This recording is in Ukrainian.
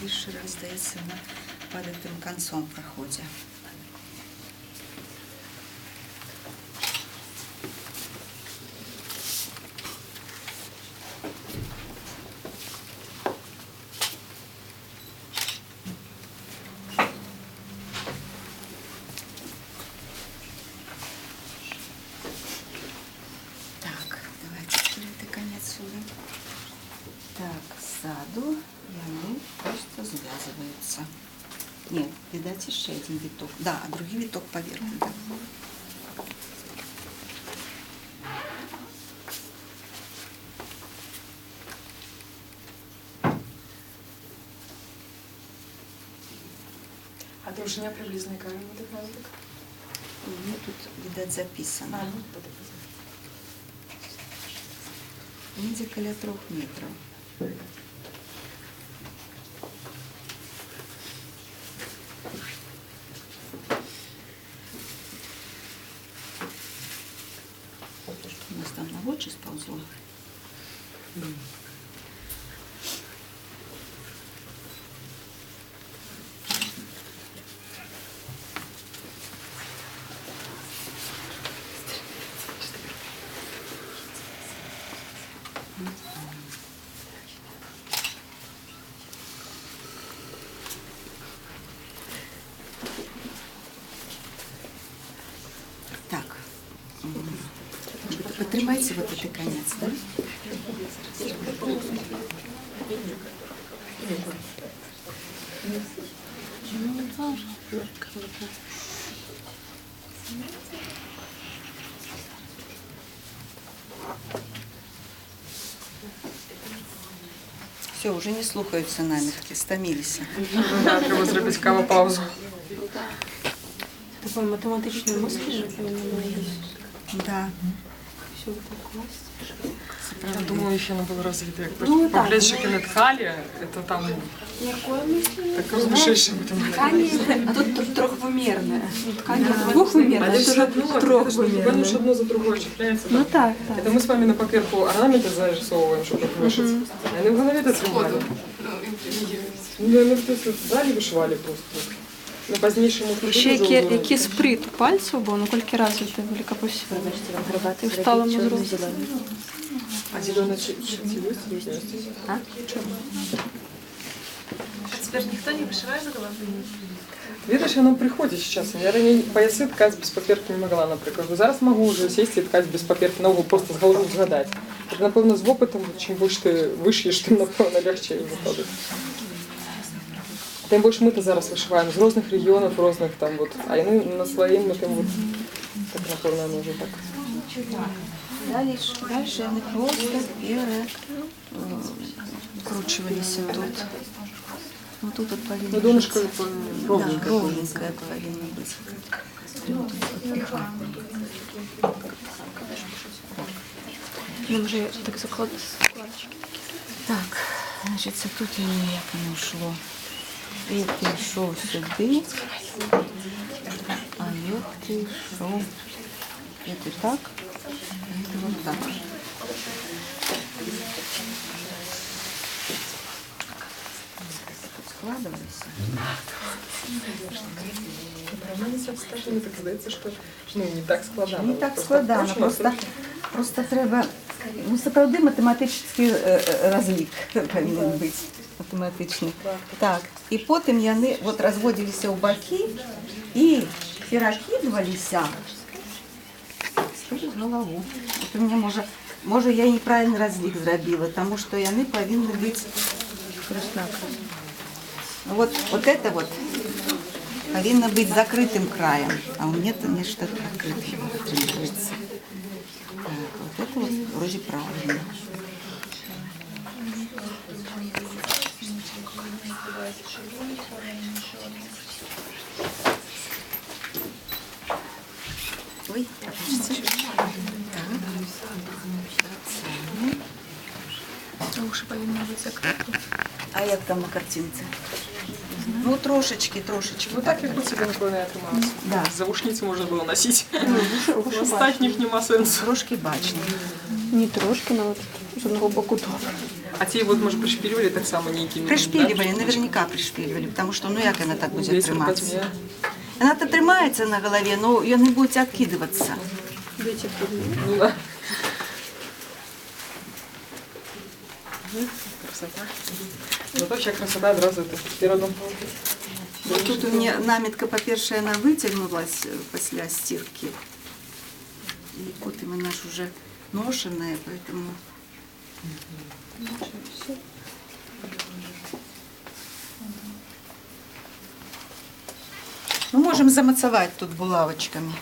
більше здається перед тим кінцем проходить. Так, ззаду вони просто зв'язуються. Ні, видать, ще один виток. Да, а другий виток поверху. Да. А довжина приблизно яка буде пазик? Ну, тут, видать, записано. А, ну, буде. Ниндзя около 3 метров. Что у нас там на очи сползло? Так, потримайте вот этот конец, да? Все, уже не слухаються намірки, стомилися. Треба зробити каву-паузу. Такой математичный мысль, Да. все это класть. Я думаю, ще не було розвито, як Ну, так, поглядчики на ткалі, це там Какое мысль? так розмішивши математика. Ткани, а тут трехвымерная. Ткань двухвымерная, это уже Воно трехвымерная. ж одно за другое чіпляється. Ну так, так. Это мы с вами на папірку орнаменти зарисовываем, чтобы вышить. А не в голове это снимали. Ну, мы в залі вишивали просто. На позднейшему Ще який сприт у пальців, бо наскільки развитий великопосіб. І в сталому зрості. А зеленый есть? А? Теперь никто не вышивает за голову? Видиш, воно приходить зараз. Я раніше пояси ткати без папірки не могла, наприклад. Зараз можу вже сісти і ткати без папірки, нову просто з голови згадати. Це, напевно, з опитом, чим більше ти вишиєш, тим, напевно, легше виходить. Тим більше ми зараз вишиваємо з різних регіонів, різних там, от, а вони на своєму, тим, от, так, напевно, може так. Дальше они просто перекручивались тут. Ну тут вот повинно Ну, донышко быть. ровненько. Да, ровненькое повинно быть. Нам вже так закладчики. Так, значить, це тут як воно йшло. І пішов сюди, а я пішов. Это так, это вот так. Складывайся. Мені так здається, що не так складано. Не так складано, просто треба, ну, справді математичний розлік повинен бути, математичний. Так, і потім вони от розводилися у боки і перекидувалися в голову. От у мене, може я неправильно розлік зробила, тому що вони повинні бути вот это вот повинно быть закрытым краем, а у меня там нечто открытое требуется. Так, вот это вот вроде правильно. Ой, подождите. Уши повинны быть закрыты. А як там на картинці? Ну, трошечки. Ну так, як у тебе, напевно, я трималася. Да. Заушниці можна було носити. В остатніх нема сенсу. Трошки бачно. Не трошки, але з одного боку добре. А ті от, може, пришпілювали так само ніякими? Пришпілювали, наверняка пришпілювали, тому що, ну як вона так буде Ветер триматися? подмя. Вона то тримається на голові, але вони будуть відкидуватися. Ну да. Красота. Ну, вообще красота одразу это в природном поле. Тут у мене намітка, по-перше, вона витягнулась після стирки. І от вона ж вже ношена, поэтому... Ми можемо замацувати тут булавочками.